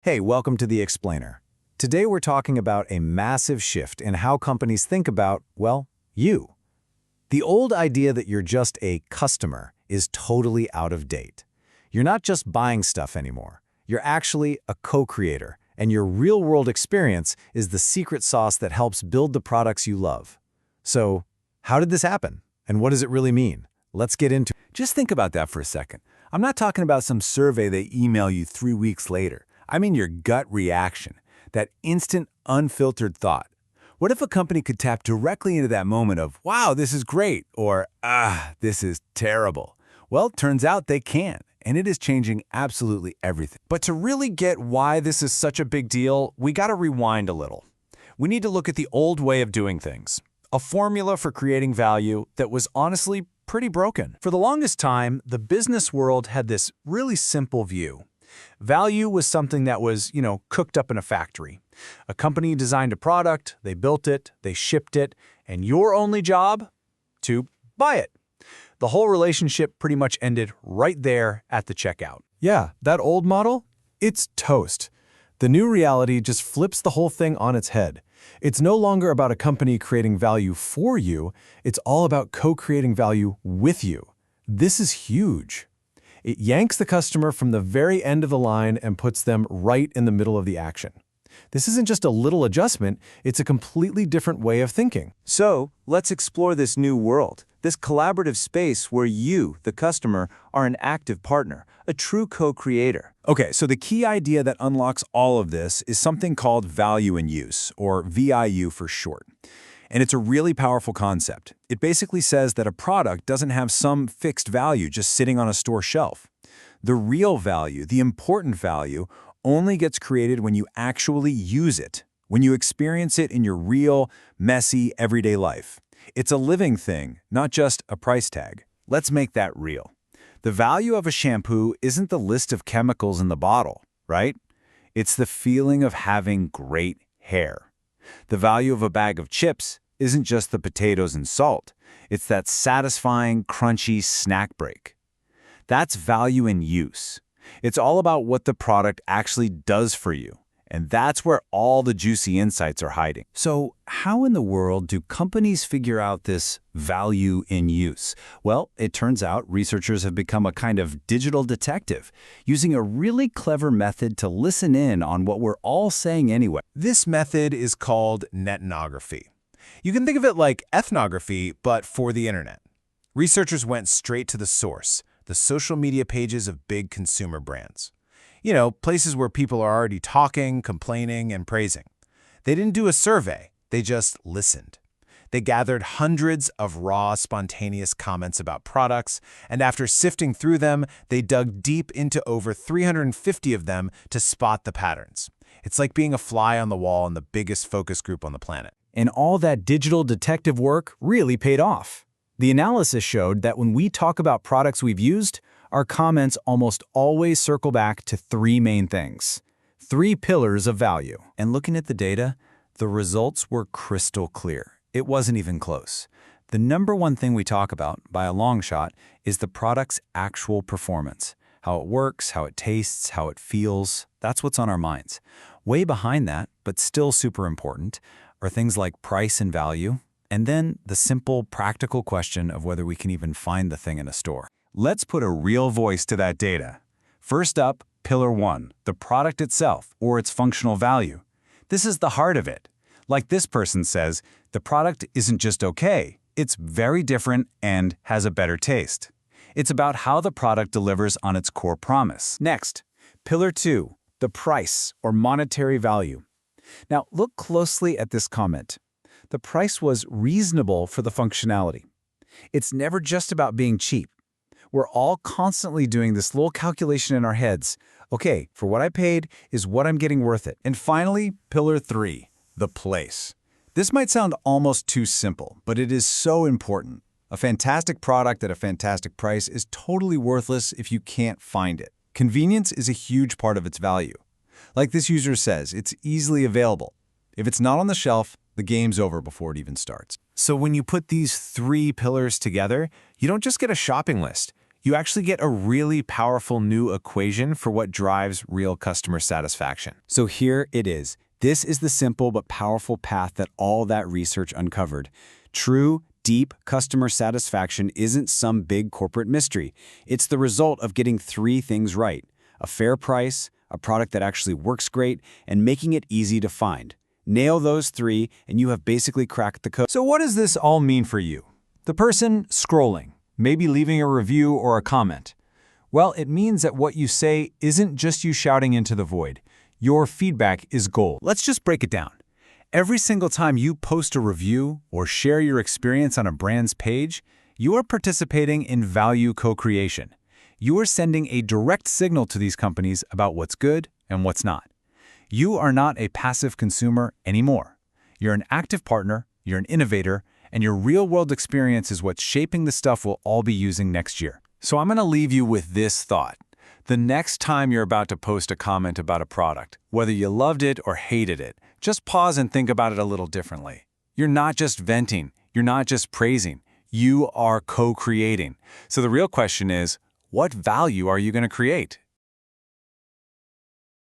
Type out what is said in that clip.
Hey, welcome to The Explainer. Today we're talking about a massive shift in how companies think about, well, you. The old idea that you're just a customer is totally out of date. You're not just buying stuff anymore. You're actually a co-creator, and your real-world experience is the secret sauce that helps build the products you love. So, how did this happen? And what does it really mean? Let's get into it. Just think about that for a second. I'm not talking about some survey they email you 3 weeks later. I mean your gut reaction, that instant, unfiltered thought. What if a company could tap directly into that moment of, wow, this is great, or, this is terrible? Well, it turns out they can, and it is changing absolutely everything. But to really get why this is such a big deal, we gotta rewind a little. We need to look at the old way of doing things, a formula for creating value that was honestly pretty broken. For the longest time, the business world had this really simple view. Value was something that was, cooked up in a factory. A company designed a product, they built it, they shipped it, and your only job? To buy it. The whole relationship pretty much ended right there at the checkout. Yeah, that old model, it's toast. The new reality just flips the whole thing on its head. It's no longer about a company creating value for you, it's all about co-creating value with you. This is huge. It yanks the customer from the very end of the line and puts them right in the middle of the action. This isn't just a little adjustment, it's a completely different way of thinking. So, let's explore this new world, this collaborative space where you, the customer, are an active partner, a true co-creator. Okay, so the key idea that unlocks all of this is something called value in use, or VIU for short. And it's a really powerful concept. It basically says that a product doesn't have some fixed value just sitting on a store shelf. The real value, the important value, only gets created when you actually use it, when you experience it in your real, messy, everyday life. It's a living thing, not just a price tag. Let's make that real. The value of a shampoo isn't the list of chemicals in the bottle, right? It's the feeling of having great hair. The value of a bag of chips isn't just the potatoes and salt. It's that satisfying, crunchy snack break. That's value in use. It's all about what the product actually does for you. And that's where all the juicy insights are hiding. So, how in the world do companies figure out this value in use? Well, it turns out researchers have become a kind of digital detective, using a really clever method to listen in on what we're all saying anyway. This method is called Netnography. You can think of it like ethnography, but for the internet. Researchers went straight to the source, the social media pages of big consumer brands. Places where people are already talking, complaining, and praising. They didn't do a survey, they just listened. They gathered hundreds of raw, spontaneous comments about products, and after sifting through them, they dug deep into over 350 of them to spot the patterns. It's like being a fly on the wall in the biggest focus group on the planet. And all that digital detective work really paid off. The analysis showed that when we talk about products we've used, our comments almost always circle back to three main things. 3 pillars of value. And looking at the data, the results were crystal clear. It wasn't even close. The number one thing we talk about, by a long shot, is the product's actual performance. How it works, how it tastes, how it feels. That's what's on our minds. Way behind that, but still super important, are things like price and value, and then the simple, practical question of whether we can even find the thing in a store. Let's put a real voice to that data. First up, Pillar 1, the product itself, or its functional value. This is the heart of it. Like this person says, the product isn't just okay, it's very different and has a better taste. It's about how the product delivers on its core promise. Next, Pillar 2, the price, or monetary value. Now, look closely at this comment. The price was reasonable for the functionality. It's never just about being cheap. We're all constantly doing this little calculation in our heads. Okay, for what I paid is what I'm getting worth it. And finally, Pillar 3, the place. This might sound almost too simple, but it is so important. A fantastic product at a fantastic price is totally worthless if you can't find it. Convenience is a huge part of its value. Like this user says, it's easily available. If it's not on the shelf, the game's over before it even starts. So when you put these 3 pillars together, you don't just get a shopping list. you actually get a really powerful new equation for what drives real customer satisfaction. So here it is. This is the simple but powerful path that all that research uncovered. True, deep customer satisfaction isn't some big corporate mystery. It's the result of getting 3 things right: a fair price, a product that actually works great, and making it easy to find. Nail those 3, and you have basically cracked the code. So what does this all mean for you? The person scrolling, maybe leaving a review or a comment. Well, it means that what you say isn't just you shouting into the void. Your feedback is gold. Let's just break it down. Every single time you post a review or share your experience on a brand's page, you are participating in value co-creation. You are sending a direct signal to these companies about what's good and what's not. You are not a passive consumer anymore. You're an active partner, you're an innovator, and your real-world experience is what's shaping the stuff we'll all be using next year. So I'm going to leave you with this thought. The next time you're about to post a comment about a product, whether you loved it or hated it, just pause and think about it a little differently. You're not just venting, you're not just praising, you are co-creating. So the real question is, what value are you going to create?